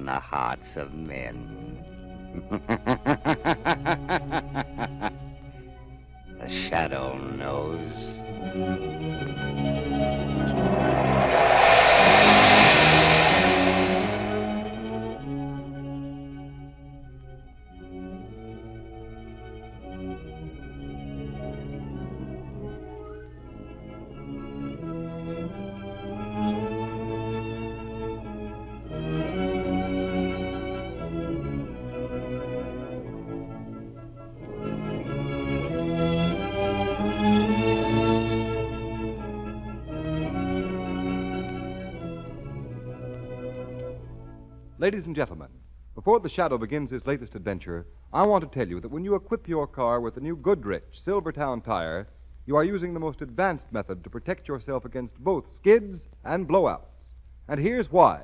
the hearts of men. The shadow knows. Ladies and gentlemen, before the Shadow begins his latest adventure, I want to tell you that when you equip your car with the new Goodrich Silvertown tire, you are using the most advanced method to protect yourself against both skids and blowouts. And here's why.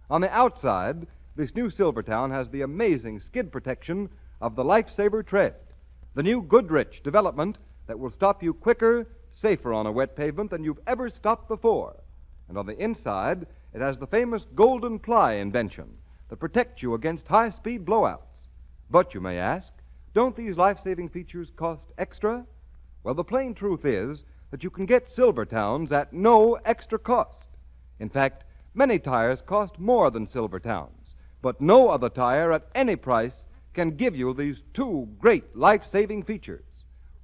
On the outside, this new Silvertown has the amazing skid protection of the Lifesaver tread, the new Goodrich development that will stop you quicker, safer on a wet pavement than you've ever stopped before. And on the inside, it has the famous golden ply invention that protects you against high-speed blowouts. But you may ask, don't these life-saving features cost extra? Well, the plain truth is that you can get Silvertowns at no extra cost. In fact, many tires cost more than Silvertowns, but no other tire at any price can give you these two great life-saving features.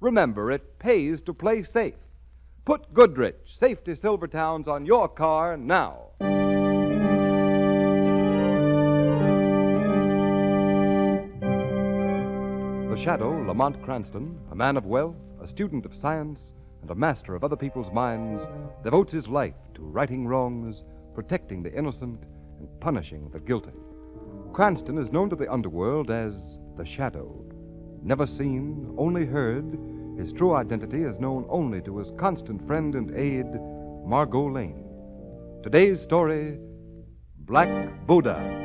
Remember, it pays to play safe. Put Goodrich Safety Silvertowns on your car now. The Shadow, Lamont Cranston, a man of wealth, a student of science, and a master of other people's minds, devotes his life to righting wrongs, protecting the innocent, and punishing the guilty. Cranston is known to the underworld as the Shadow. Never seen, only heard, his true identity is known only to his constant friend and aide, Margot Lane. Today's story, Black Buddha.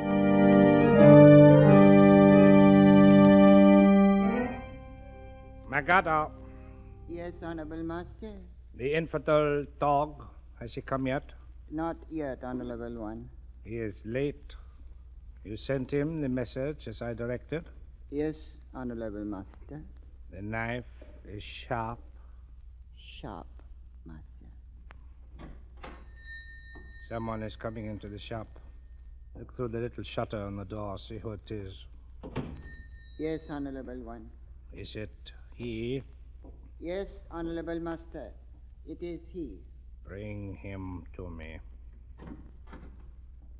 Magada, Yes, Honorable Master. the infidel dog, has he come yet? Not yet, Honorable One. He is late. You sent him the message as I directed. Yes, Honorable Master. The knife is sharp. Sharp, Master. Someone is coming into the shop. Look through the little shutter on the door, see who it is. Yes, Honorable One. Is it he? Yes, Honorable Master. It is he. Bring him to me.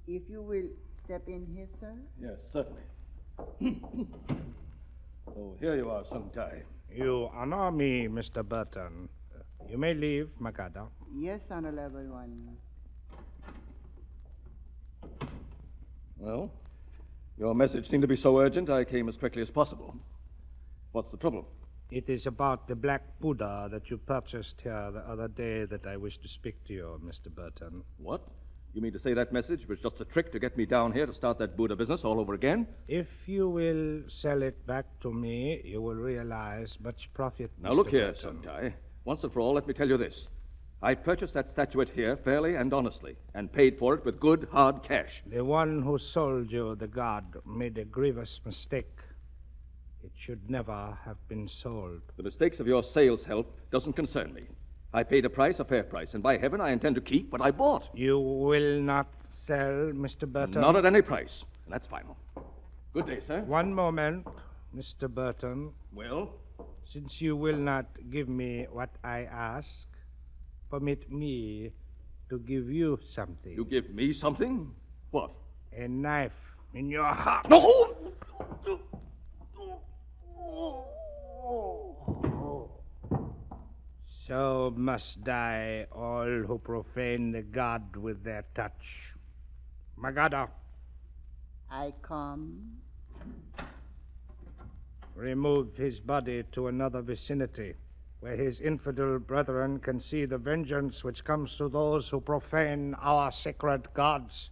If you will step in here, sir. Yes, certainly. Oh, here you are, Sung Tai. You honor me, Mr. Burton. You may leave, Magada. Yes, Honorable One. Well, your message seemed to be so urgent, I came as quickly as possible. What's the trouble? It is about the Black Buddha that you purchased here the other day that I wish to speak to you, Mr. Burton. What? You mean to say that message was just a trick to get me down here to start that Buddha business all over again? If you will sell it back to me, you will realize much profit. Now, Mr. look here, Burton. Sung Tai. Once and for all, let me tell you this. I purchased that statuette here fairly and honestly, and paid for it with good, hard cash. The one who sold you the god made a grievous mistake. It should never have been sold. The mistakes of your sales help doesn't concern me. I paid a price, a fair price, and by heaven I intend to keep what I bought. You will not sell, Mr. Burton? Not at any price, and that's final. Good day, sir. One moment, Mr. Burton. Well? Since you will not give me what I ask, permit me to give you something. You give me something? What? A knife in your heart. No! So must die all who profane the god with their touch. Magada, I come. remove his body to another vicinity, where his infidel brethren can see the vengeance which comes to those who profane our sacred gods.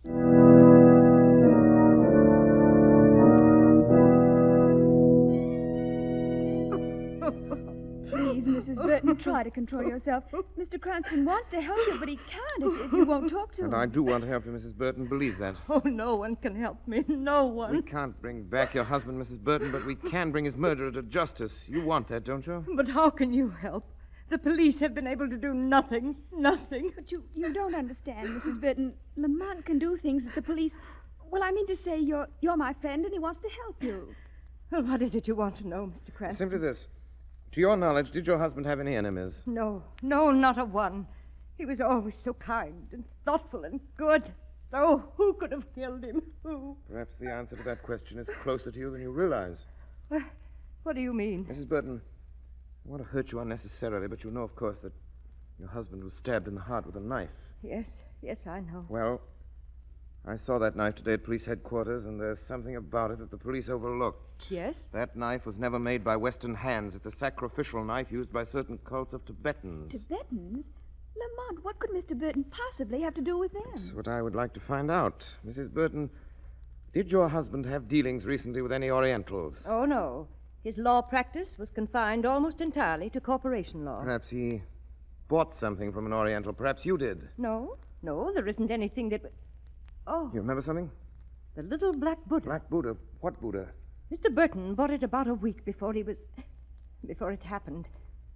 Please, Mrs. Burton, try to control yourself. Mr. Cranston wants to help you, but he can't if you won't talk to him. And I do want to help you, Mrs. Burton. Believe that. Oh, no one can help me. No one. We can't bring back your husband, Mrs. Burton, but we can bring his murderer to justice. You want that, don't you? But how can you help? The police have been able to do nothing. Nothing. But you don't understand, Mrs. Burton. Lamont can do things that the police... Well, I mean to say you're my friend and he wants to help you. Well, what is it you want to know, Mr. Cranston? Simply this. To your knowledge, did your husband have any enemies? No, not a one. He was always so kind and thoughtful and good. Oh, who could have killed him? Who? Perhaps the answer to that question is closer to you than you realize. What do you mean? Mrs. Burton, I want to hurt you unnecessarily, but you know, of course, that your husband was stabbed in the heart with a knife. Yes, I know. Well, I saw that knife today at police headquarters, and there's something about it that the police overlooked. Yes? That knife was never made by Western hands. It's a sacrificial knife used by certain cults of Tibetans. Tibetans? Lamont, what could Mr. Burton possibly have to do with them? That's what I would like to find out. Mrs. Burton, did your husband have dealings recently with any Orientals? Oh, no. His law practice was confined almost entirely to corporation law. Perhaps he bought something from an Oriental. Perhaps you did. No, there isn't anything that... Oh, You remember something? the little black Buddha. Black Buddha. What Buddha? Mr. Burton bought it about a week before it happened.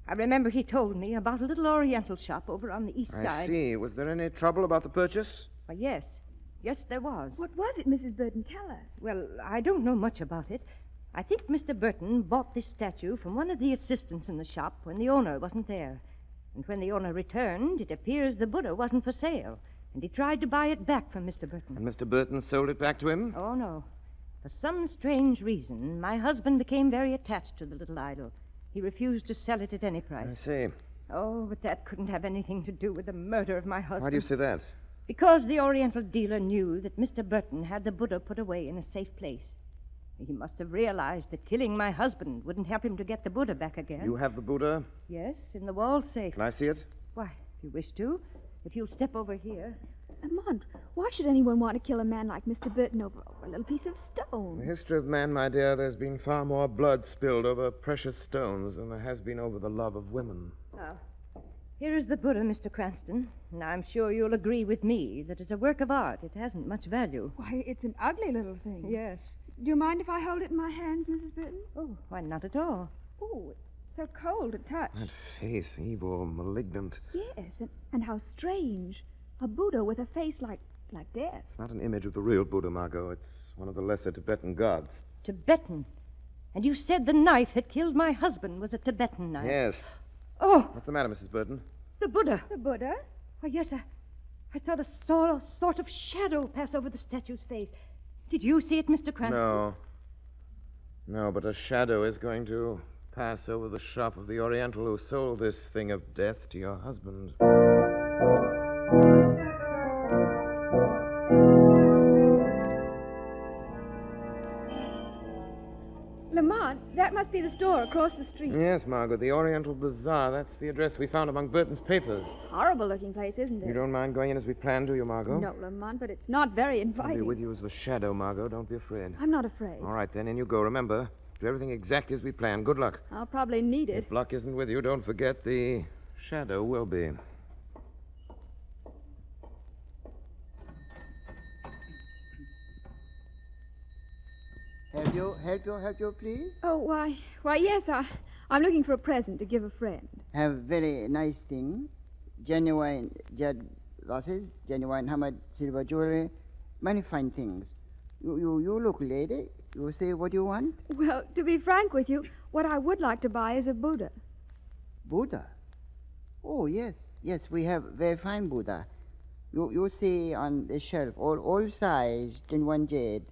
I remember he told me about a little Oriental shop over on the east I side. see. Was there any trouble about the purchase? Why, yes, there was. What was it, Mrs. Burton? Tell us. Well, I don't know much about it. I think Mr. Burton bought this statue from one of the assistants in the shop when the owner wasn't there. And when the owner returned, it appears the Buddha wasn't for sale. And he tried to buy it back from Mr. Burton. And Mr. Burton sold it back to him? Oh, no. For some strange reason, my husband became very attached to the little idol. He refused to sell it at any price. I see. Oh, but that couldn't have anything to do with the murder of my husband. Why do you say that? Because the Oriental dealer knew that Mr. Burton had the Buddha put away in a safe place. He must have realized that killing my husband wouldn't help him to get the Buddha back again. You have the Buddha? Yes, in the wall safe. Can I see it? Why, if you wish to. If you'll step over here. Lamont, why should anyone want to kill a man like Mr. Burton over a little piece of In stone? the history of man, my dear, there's been far more blood spilled over precious stones than there has been over the love of women. Now, here is the Buddha, Mr. Cranston. And I'm sure you'll agree with me that as a work of art, it hasn't much value. Why, it's an ugly little thing. Yes. Do you mind if I hold it in my hands, Mrs. Burton? Oh, why, not at all. Oh, it's so cold to touch. That face, evil, malignant. Yes, and how strange. A Buddha with a face like death. It's not an image of the real Buddha, Margot. It's one of the lesser Tibetan gods. Tibetan. And you said the knife that killed my husband was a Tibetan knife. Yes. Oh, What's the matter, Mrs. Burton? the Buddha. The Buddha? Oh, yes, I thought I saw a sort of shadow pass over the statue's face. Did you see it, Mr. Cranston? No, but a shadow is going to pass over the shop of the Oriental who sold this thing of death to your husband. Lamont, that must be the store across the street. Yes, Margot, the Oriental Bazaar. That's the address we found among Burton's papers. Horrible-looking place, isn't it? You don't mind going in as we planned, do you, Margot? No, Lamont, but it's not very I'll inviting. be with you as the shadow, Margot. Don't be afraid. I'm not afraid. All right, then, in you go. Remember, do everything exactly as we planned. Good luck. I'll probably need it. If luck isn't with you, don't forget the shadow will be. Help you, please. Oh, why, yes, I'm looking for a present to give a friend. Have very nice things. Genuine jade glasses, genuine hammered silver jewelry, many fine things. You look, lady. You say what you want? Well, to be frank with you, what I would like to buy is a Buddha. Buddha? Oh, yes, we have very fine Buddha. You see on the shelf, all size, genuine jade.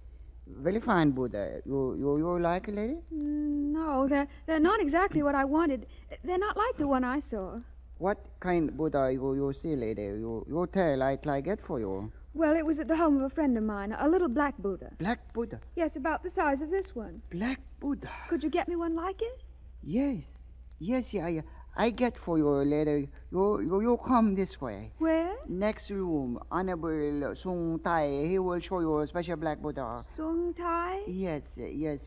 Very fine Buddha. You like it, lady? No, they're not exactly what I wanted. They're not like the one I saw. What kind Buddha you see, lady? You tell, I get for you. Well, it was at the home of a friend of mine, a little black Buddha. Black Buddha? Yes, about the size of this one. Black Buddha? Could you get me one like it? Yes, I get for you later. You come this way. Where? Next room, Honorable Sung Tai. He will show you a special black Buddha. Sung Tai? Yes.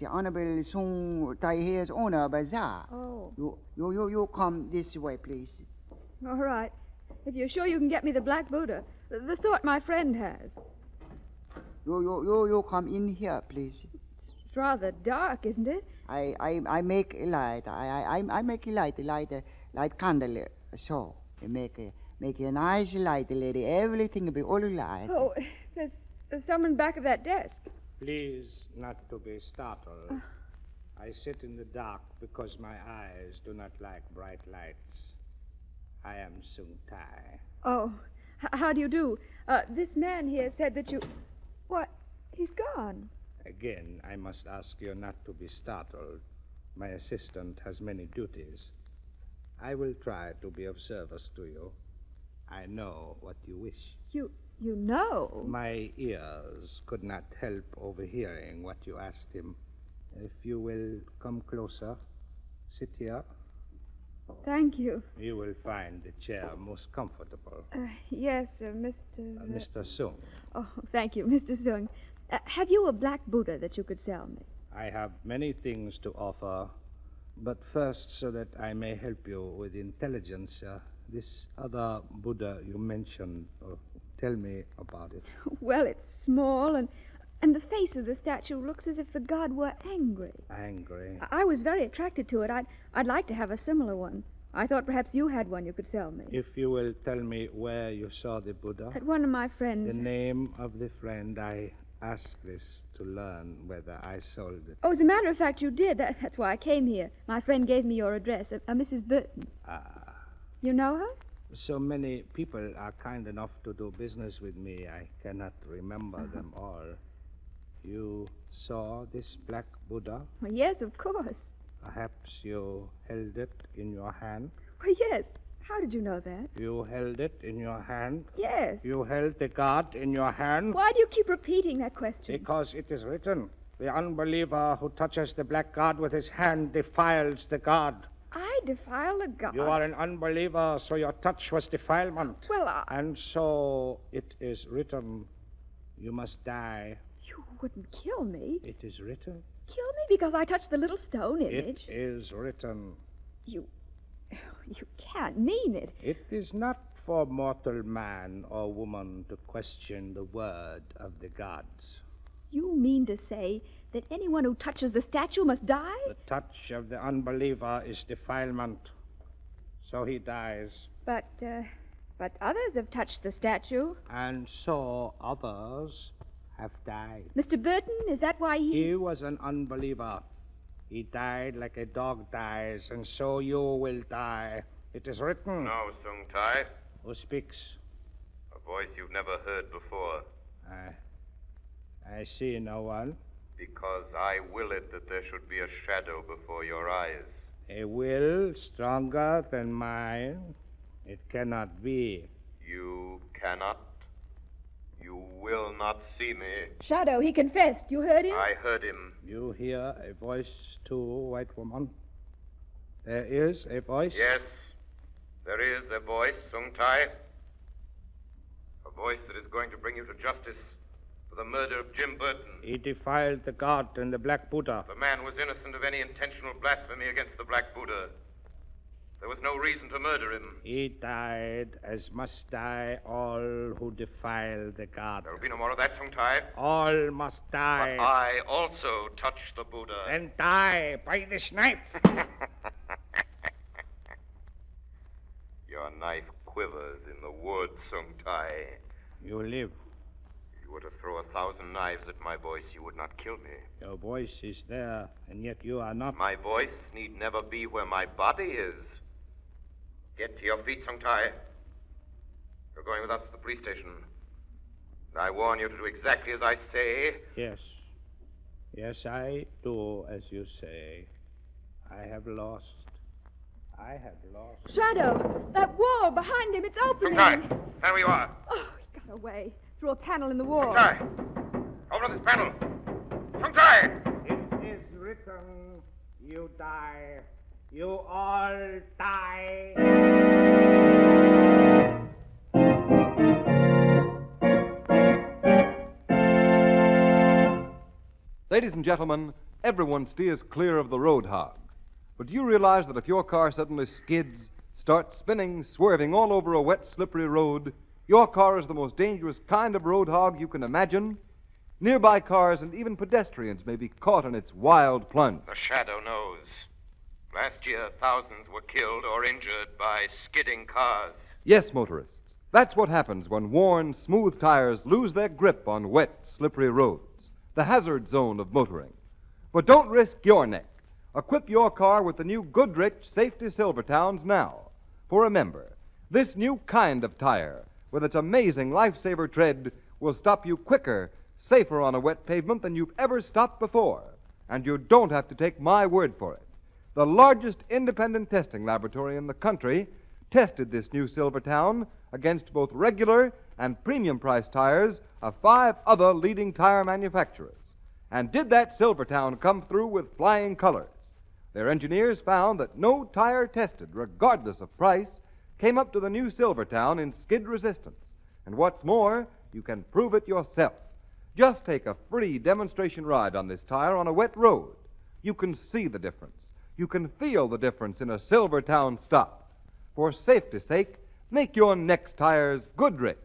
Honorable Sung Tai. He is owner of bazaar. Oh. You come this way, please. All right. If you're sure you can get me the black Buddha, the sort my friend has. You come in here, please. It's rather dark, isn't it? I make a light. I make a light candle. So I make a nice light, lady. Everything will be all light. Oh, there's someone back of that desk. Please not to be startled. I sit in the dark because my eyes do not like bright lights. I am Sung Tai. Oh, how do you do? This man here said that you... What? He's gone. Again, I must ask you not to be startled. My assistant has many duties. I will try to be of service to you. I know what you wish. You know? My ears could not help overhearing what you asked him. If you will come closer, sit here. Thank you. You will find the chair most comfortable. Yes, Mr... Mr. Sung, Oh, thank you, Mr. Sung. Have you a black Buddha that you could sell me? I have many things to offer, but first, so that I may help you with intelligence, this other Buddha you mentioned, tell me about it. Well, it's small, and the face of the statue looks as if the god were angry. Angry? I was very attracted to it. I'd like to have a similar one. I thought perhaps you had one you could sell me. If you will tell me where you saw the Buddha. At one of my friends. The name of the friend. I ask this to learn whether I sold it. Oh, as a matter of fact, you did. That's why I came here. My friend gave me your address, a Mrs. Burton. You know her? So many people are kind enough to do business with me, I cannot remember them all. You saw this black Buddha? Well, yes, of course. Perhaps you held it in your hand? Well, yes. How did you know that? You held it in your hand? Yes. You held the god in your hand? Why do you keep repeating that question? Because it is written, the unbeliever who touches the black god with his hand defiles the god. I defile the god? You are an unbeliever, so your touch was defilement. Well, And so it is written, you must die. You wouldn't kill me. It is written. Kill me because I touched the little stone image? It is written. You can't mean it. It is not for mortal man or woman to question the word of the gods. You mean to say that anyone who touches the statue must die? The touch of the unbeliever is defilement. So he dies. But others have touched the statue. And so others have died. Mr. Burton, is that why He was an unbeliever. He died like a dog dies, and so you will die. It is written. No, Sung Tai. Who speaks? A voice you've never heard before. I see no one. Because I will it that there should be a shadow before your eyes. A will stronger than mine? It cannot be. You cannot. You will not see me. Shadow, he confessed. You heard him? I heard him. You hear a voice too, white woman? There is a voice? Yes, there is a voice, Sung Tai. A voice that is going to bring you to justice for the murder of Jim Burton. He defiled the god and the Black Buddha. The man was innocent of any intentional blasphemy against the Black Buddha. There was no reason to murder him. He died as must die all who defile the god. There will be no more of that, Sung Tai. All must die. But I also touched the Buddha. And die by this knife. Your knife quivers in the wood, Sung Tai. You live. If you were to throw 1,000 knives at my voice, you would not kill me. Your voice is there, and yet you are not. My voice need never be where my body is. Get to your feet, Sung Tai. You're going with us to the police station. And I warn you to do exactly as I say. Yes. Yes, I do as you say. I have lost. I have lost. Shadow, that wall behind him, it's opening. Sung Tai, there you are. Oh, he got away through a panel in the wall. Sung Tai, open this panel. Sung Tai! It is written, you die. You all die. Ladies and gentlemen, everyone steers clear of the road hog. But do you realize that if your car suddenly skids, starts spinning, swerving all over a wet, slippery road, your car is the most dangerous kind of road hog you can imagine? Nearby cars and even pedestrians may be caught in its wild plunge. The shadow knows. Last year, thousands were killed or injured by skidding cars. Yes, motorists, that's what happens when worn, smooth tires lose their grip on wet, slippery roads, the hazard zone of motoring. But don't risk your neck. Equip your car with the new Goodrich Safety Silvertowns now. For remember, this new kind of tire, with its amazing lifesaver tread, will stop you quicker, safer on a wet pavement than you've ever stopped before. And you don't have to take my word for it. The largest independent testing laboratory in the country tested this new Silvertown against both regular and premium price tires of 5 other leading tire manufacturers. And did that Silvertown come through with flying colors? Their engineers found that no tire tested, regardless of price, came up to the new Silvertown in skid resistance. And what's more, you can prove it yourself. Just take a free demonstration ride on this tire on a wet road. You can see the difference. You can feel the difference in a Silvertown stop. For safety's sake, make your next tires Goodrich,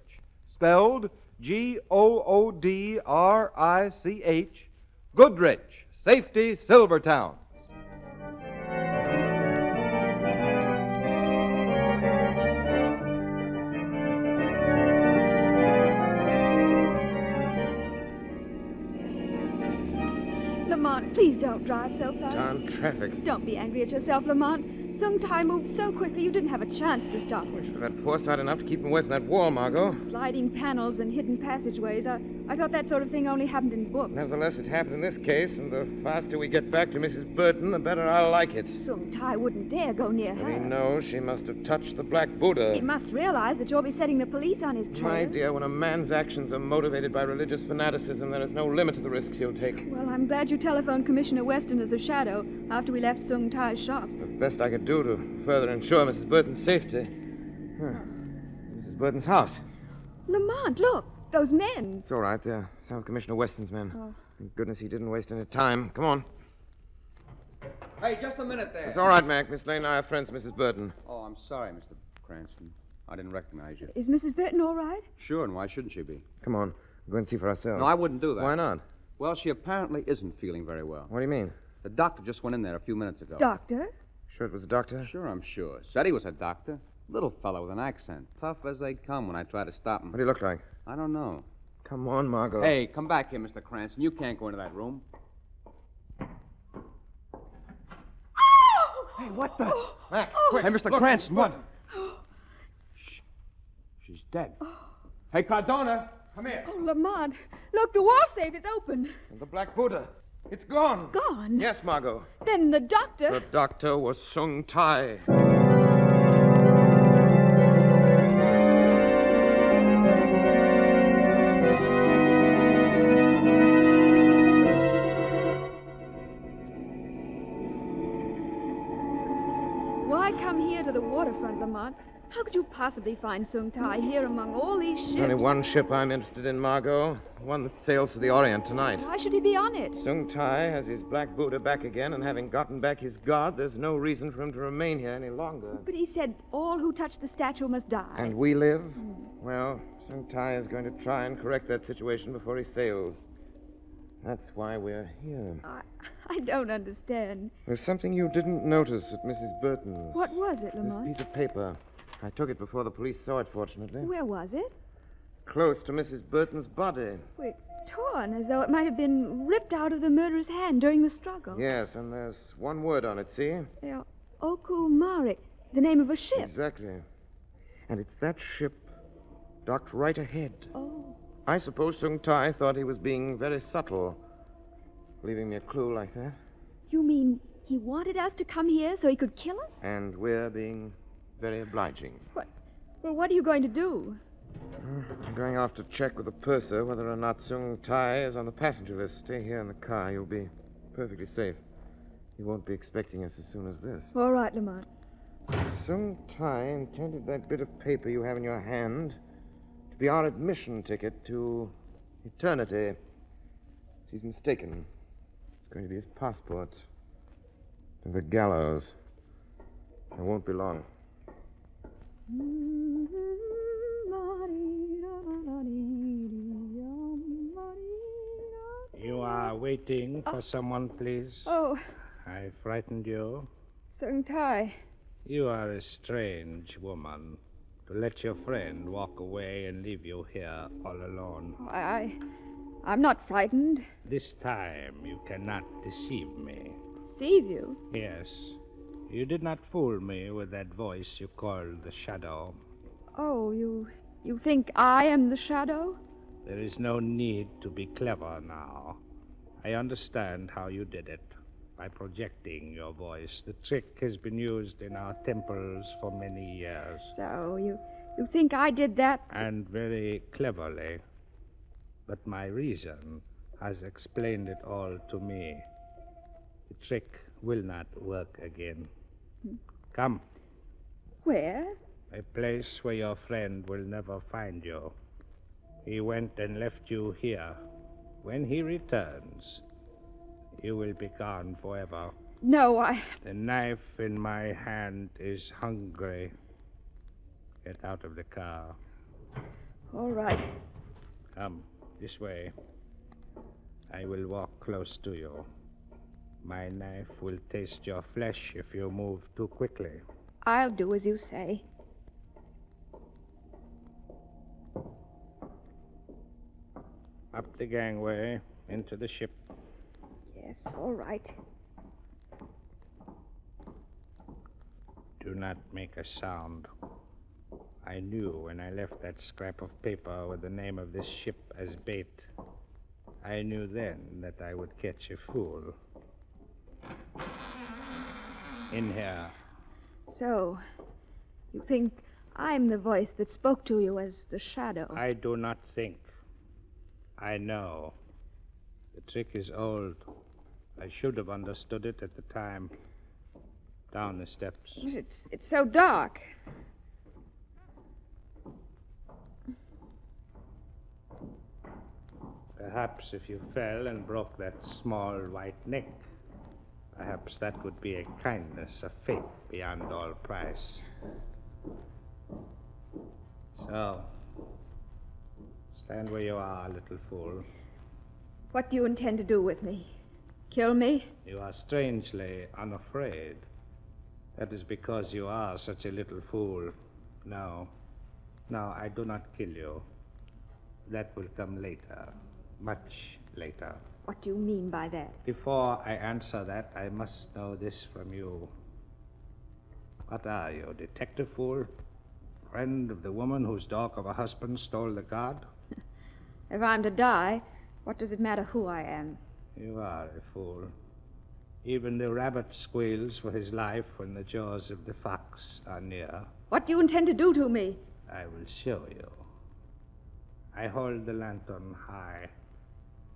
spelled Goodrich, Goodrich Safety Silvertowns. Lamont, please don't drive so fast. Darn traffic. Don't be angry at yourself, Lamont. Sung Tai moved so quickly you didn't have a chance to stop We him. should have had foresight enough to keep him away from that wall, Margot. Sliding panels and hidden passageways. I thought that sort of thing only happened in books. Nevertheless, it happened in this case, and the faster we get back to Mrs. Burton, the better I'll like it. Sung Tai wouldn't dare go near her. We know she must have touched the Black Buddha. He must realize that you'll be setting the police on his trail. My dear, when a man's actions are motivated by religious fanaticism, there is no limit to the risks he'll take. Well, I'm glad you telephoned Commissioner Weston as a shadow after we left Sung Tai's shop. The best I could do to further ensure Mrs. Burton's safety. Mrs. Burton's house. Lamont, look. Those men. It's all right. They're South Commissioner Weston's men. Oh. Thank goodness he didn't waste any time. Come on. Hey, just a minute there. It's all right, Mac. Miss Lane and I are friends, Mrs. Burton. Oh, I'm sorry, Mr. Cranston. I didn't recognize you. Is Mrs. Burton all right? Sure, and why shouldn't she be? Come on. We'll go and see for ourselves. No, I wouldn't do that. Why not? Well, she apparently isn't feeling very well. What do you mean? The doctor just went in there a few minutes ago. Doctor? Sure it was a doctor? Sure, I'm sure. Said he was a doctor. Little fellow with an accent. Tough as they come when I try to stop him. What do you look like? I don't know. Come on, Margot. Hey, come back here, Mr. Cranston. You can't go into that room. Hey, what the? Mac, quick. Hey, Mr. Look, Cranston, what? She's dead. Hey, Cardona, come here. Oh, Lamont. Look, the wall safe is open. And the Black Buddha. It's gone. Gone? Yes, Margot. Then the doctor... The doctor was Sung Tai. Why come here to the waterfront, Lamont? How could you possibly find Sung Tai here among all these ships? There's only one ship I'm interested in, Margot. One that sails for the Orient tonight. Why should he be on it? Sung Tai has his Black Buddha back again, and having gotten back his god, there's no reason for him to remain here any longer. But he said all who touch the statue must die. And we live? Well, Sung Tai is going to try and correct that situation before he sails. That's why we're here. I don't understand. There's something you didn't notice at Mrs. Burton's. What was it, This Lamont? piece of paper. I took it before the police saw it, fortunately. Where was it? Close to Mrs. Burton's body. Well, it's torn, as though it might have been ripped out of the murderer's hand during the struggle. Yes, and there's one word on it, see? Okumari, the name of a ship. Exactly. And it's that ship docked right ahead. Oh. I suppose Sung Tai thought he was being very subtle, leaving me a clue like that. You mean he wanted us to come here so he could kill us? And we're being very obliging. Well, what are you going to do? I'm going off to check with the purser whether or not Sung Tai is on the passenger list. Stay here in the car. You'll be perfectly safe. He won't be expecting us as soon as this. All right, Lamont. Sung Tai intended that bit of paper you have in your hand to be our admission ticket to eternity. She's mistaken. It's going to be his passport to the gallows. It won't be long. You are waiting for someone, please? Oh, I frightened you? Sung Tai. You are a strange woman. To let your friend walk away and leave you here all alone. I'm not frightened. This time you cannot deceive me. Deceive you? Yes. You did not fool me with that voice you called the Shadow. Oh, you think I am the shadow? There is no need to be clever now. I understand how you did it. By projecting your voice. The trick has been used in our temples for many years. So, you think I did that? And very cleverly. But my reason has explained it all to me. The trick will not work again. Come. Where? A place where your friend will never find you. He went and left you here. When he returns, you will be gone forever. No, The knife in my hand is hungry. Get out of the car. All right. Come, this way. I will walk close to you. My knife will taste your flesh if you move too quickly. I'll do as you say. Up the gangway, into the ship. Yes, all right. Do not make a sound. I knew when I left that scrap of paper with the name of this ship as bait. I knew then that I would catch a fool. In here. So, you think I'm the voice that spoke to you as the shadow? I do not think. I know. The trick is old. I should have understood it at the time. Down the steps. It's so dark. Perhaps if you fell and broke that small white neck, perhaps that would be a kindness, a faith beyond all price. So, stand where you are, little fool. What do you intend to do with me? Kill me? You are strangely unafraid. That is because you are such a little fool. No, I do not kill you. That will come later. Much later. What do you mean by that? Before I answer that, I must know this from you. What are you, detective fool? Friend of the woman whose dog of a husband stole the guard? If I'm to die, what does it matter who I am? You are a fool. Even the rabbit squeals for his life when the jaws of the fox are near. What do you intend to do to me? I will show you. I hold the lantern high.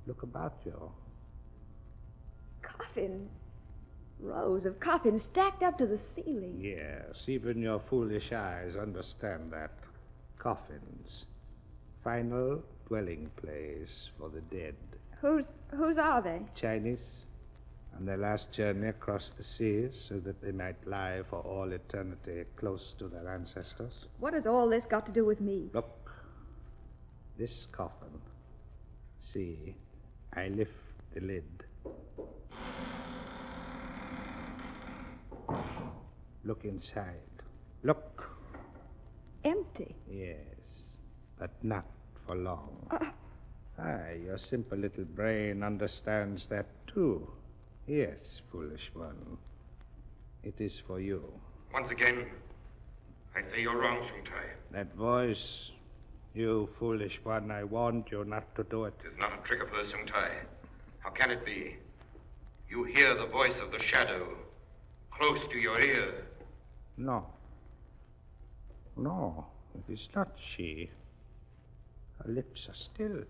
Look about you. Coffins. Rows of coffins stacked up to the ceiling. Yes, even your foolish eyes understand that. Coffins. Final dwelling place for the dead. Whose are they? Chinese. On their last journey across the seas so that they might lie for all eternity close to their ancestors. What has all this got to do with me? Look. This coffin. See, I lift the lid. Look inside. Look. Empty. Yes, but not for long. Your simple little brain understands that too. Yes, foolish one. It is for you. Once again, I say you're wrong, Shungtai. That voice, you foolish one, I warned you not to do it. It is not a trick of hers, Shungtai. How can it be? You hear the voice of the shadow close to your ear. No, it is not she. Her lips are still.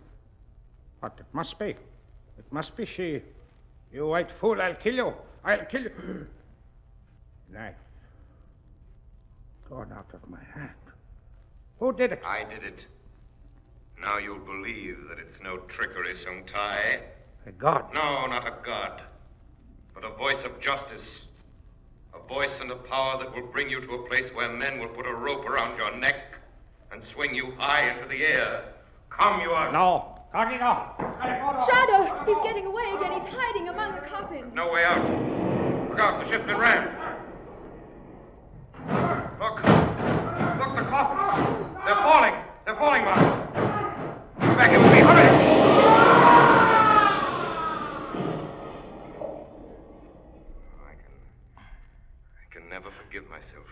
But it must be. It must be she. You white fool, I'll kill you. I'll kill you. Knife. Torn out of my hand. Who did it? I did it. Now you'll believe that it's no trickery, Sung Tai. A god. No, not a god, but a voice of justice. A voice and a power that will bring you to a place where men will put a rope around your neck and swing you high into the air. Come, you are... No. Cognito. Shadow! He's getting away again. He's hiding among the coffins. No way out. Look out, the ship's been rammed. Look, the coffins. They're falling. They're falling, Mark. Back in with me, hurry! I can never forgive myself.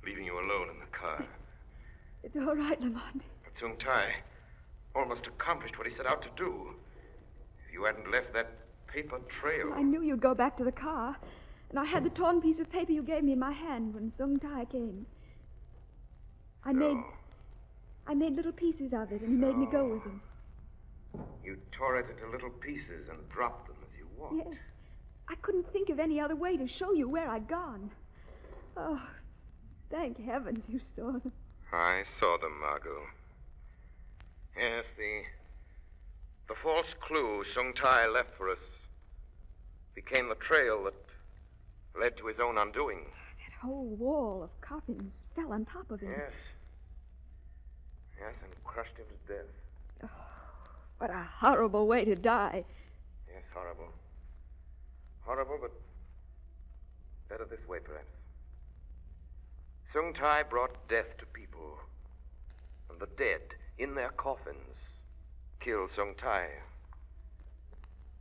Leaving you alone in the car. It's all right, Lamont. But Sung Tai almost accomplished what he set out to do. If you hadn't left that paper trail... I knew you'd go back to the car. And I had the torn piece of paper you gave me in my hand when Sung Tai came. I made little pieces of it, and he made me go with him. You tore it into little pieces and dropped them as you walked. Yes. I couldn't think of any other way to show you where I'd gone. Oh, thank heavens you saw them. I saw them, Margot. Yes, the false clue Sung Tai left for us became the trail that led to his own undoing. That whole wall of coffins fell on top of him. Yes. Yes, and crushed him to death. Oh, what a horrible way to die. Yes, horrible. Horrible, but better this way, perhaps. Sung Tai brought death to people, and the dead, in their coffins, killed Sung Tai.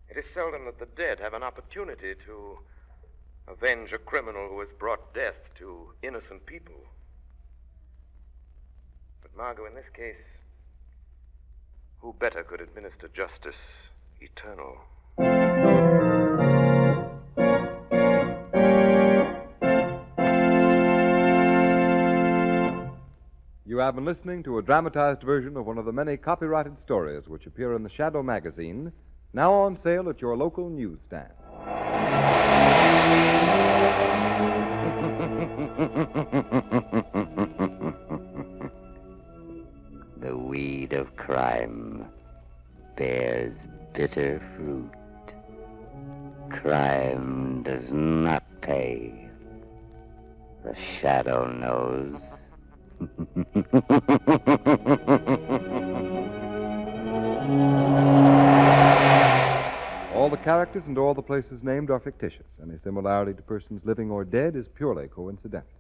It is seldom that the dead have an opportunity to avenge a criminal who has brought death to innocent people. But, Margot, in this case, who better could administer justice eternal? You have been listening to a dramatized version of one of the many copyrighted stories which appear in the Shadow magazine, now on sale at your local newsstand. The weed of crime bears bitter fruit. Crime does not pay. The Shadow knows. All the characters and all the places named are fictitious. Any similarity to persons living or dead is purely coincidental.